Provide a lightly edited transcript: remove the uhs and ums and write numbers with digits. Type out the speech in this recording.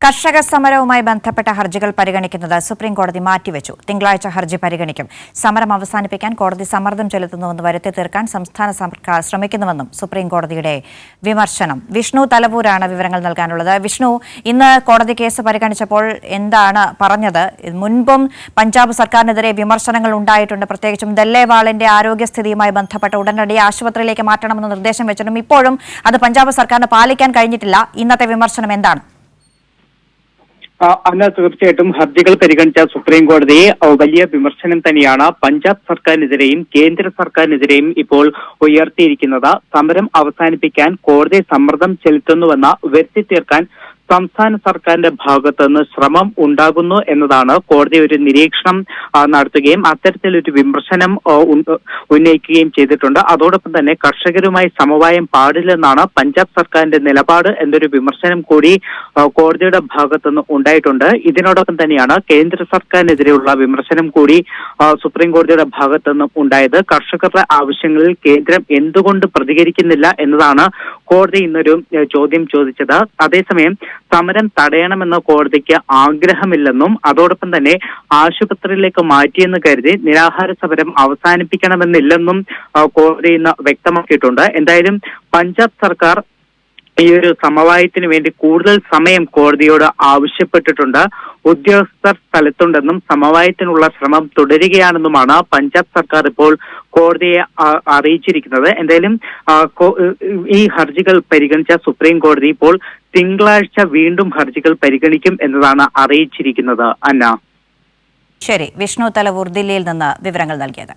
കർഷക സമരവുമായി ബന്ധപ്പെട്ട ഹർജികൾ പരിഗണിക്കുന്നത് സുപ്രീംകോടതി മാറ്റിവെച്ചു. തിങ്കളാഴ്ച ഹർജി പരിഗണിക്കും. സമരം അവസാനിപ്പിക്കാൻ കോടതി സമ്മർദ്ദം ചെലുത്തുന്നുവെന്ന് വരുത്തി തീർക്കാൻ സംസ്ഥാന സർക്കാർ ശ്രമിക്കുന്നുവെന്നും സുപ്രീംകോടതിയുടെ വിമർശനം. വിഷ്ണു തലവൂരാണ് വിവരങ്ങൾ നൽകാനുള്ളത്. വിഷ്ണു, ഇന്ന് കോടതി കേസ് പരിഗണിച്ചപ്പോൾ എന്താണ് പറഞ്ഞത്? മുൻപും പഞ്ചാബ് സർക്കാരിനെതിരെ വിമർശനങ്ങൾ ഉണ്ടായിട്ടുണ്ട്. പ്രത്യേകിച്ചും ദല്ലേവാളിന്റെ ആരോഗ്യസ്ഥിതിയുമായി ബന്ധപ്പെട്ട് ഉടനടി ആശുപത്രിയിലേക്ക് മാറ്റണമെന്ന് നിർദ്ദേശം വെച്ചിട്ടും ഇപ്പോഴും അത് പഞ്ചാബ് സർക്കാരിന് പാലിക്കാൻ കഴിഞ്ഞിട്ടില്ല. ഇന്നത്തെ വിമർശനം എന്താണ്? അന്ന് തീർച്ചയായിട്ടും ഹർജികൾ പരിഗണിച്ച സുപ്രീം കോടതി വലിയ വിമർശനം തന്നെയാണ് പഞ്ചാബ് സർക്കാരിനെതിരെയും കേന്ദ്ര സർക്കാരിനെതിരെയും ഇപ്പോൾ ഉയർത്തിയിരിക്കുന്നത്. സമരം അവസാനിപ്പിക്കാൻ കോടതി സമ്മർദ്ദം ചെലുത്തുന്നുവെന്ന് വരുത്തി തീർക്കാൻ സംസ്ഥാന സർക്കാരിന്റെ ഭാഗത്തു നിന്ന് ശ്രമം ഉണ്ടാകുന്നു എന്നതാണ് കോടതി ഒരു നിരീക്ഷണം നടത്തുകയും അത്തരത്തിലൊരു വിമർശനം ഉന്നയിക്കുകയും ചെയ്തിട്ടുണ്ട്. അതോടൊപ്പം തന്നെ കർഷകരുമായി സമവായം പാടില്ലെന്നാണ് പഞ്ചാബ് സർക്കാരിന്റെ നിലപാട് എന്നൊരു വിമർശനം കൂടി കോടതിയുടെ ഭാഗത്തുനിന്ന് ഉണ്ടായിട്ടുണ്ട്. ഇതിനോടൊപ്പം തന്നെയാണ് കേന്ദ്ര സർക്കാരിനെതിരെയുള്ള വിമർശനം കൂടി സുപ്രീം കോടതിയുടെ ഭാഗത്തുനിന്ന് ഉണ്ടായത്. കർഷകരുടെ ആവശ്യങ്ങളിൽ കേന്ദ്രം എന്തുകൊണ്ട് പ്രതികരിക്കുന്നില്ല എന്നതാണ് കോടതി ഇന്നൊരു ചോദ്യം ചോദിച്ചത്. അതേസമയം സമരം തടയണമെന്ന് കോടതിക്ക് ആഗ്രഹമില്ലെന്നും അതോടൊപ്പം തന്നെ ആശുപത്രിയിലേക്ക് മാറ്റിയെന്ന് കരുതി നിരാഹാര സമരം അവസാനിപ്പിക്കണമെന്നില്ലെന്നും കോടതി ഇന്ന് വ്യക്തമാക്കിയിട്ടുണ്ട്. എന്തായാലും പഞ്ചാബ് സർക്കാർ ഈ ഒരു സമവായത്തിന് വേണ്ടി കൂടുതൽ സമയം കോടതിയോട് ആവശ്യപ്പെട്ടിട്ടുണ്ട്. ഉദ്യോഗസ്ഥർ സ്ഥലത്തുണ്ടെന്നും സമവായത്തിനുള്ള ശ്രമം തുടരുകയാണെന്നുമാണ് പഞ്ചാബ് സർക്കാർ ഇപ്പോൾ കോടതിയെ അറിയിച്ചിരിക്കുന്നത്. എന്തായാലും ഈ ഹർജികൾ പരിഗണിച്ച സുപ്രീം കോടതി ഇപ്പോൾ തിങ്കളാഴ്ച വീണ്ടും ഹർജികൾ പരിഗണിക്കും എന്നതാണ് അറിയിച്ചിരിക്കുന്നത്. അന്ന, ശരി. വിഷ്ണു തലവൂർ ദില്ലിയിൽ നിന്ന് വിവരങ്ങൾ നൽകിയത്.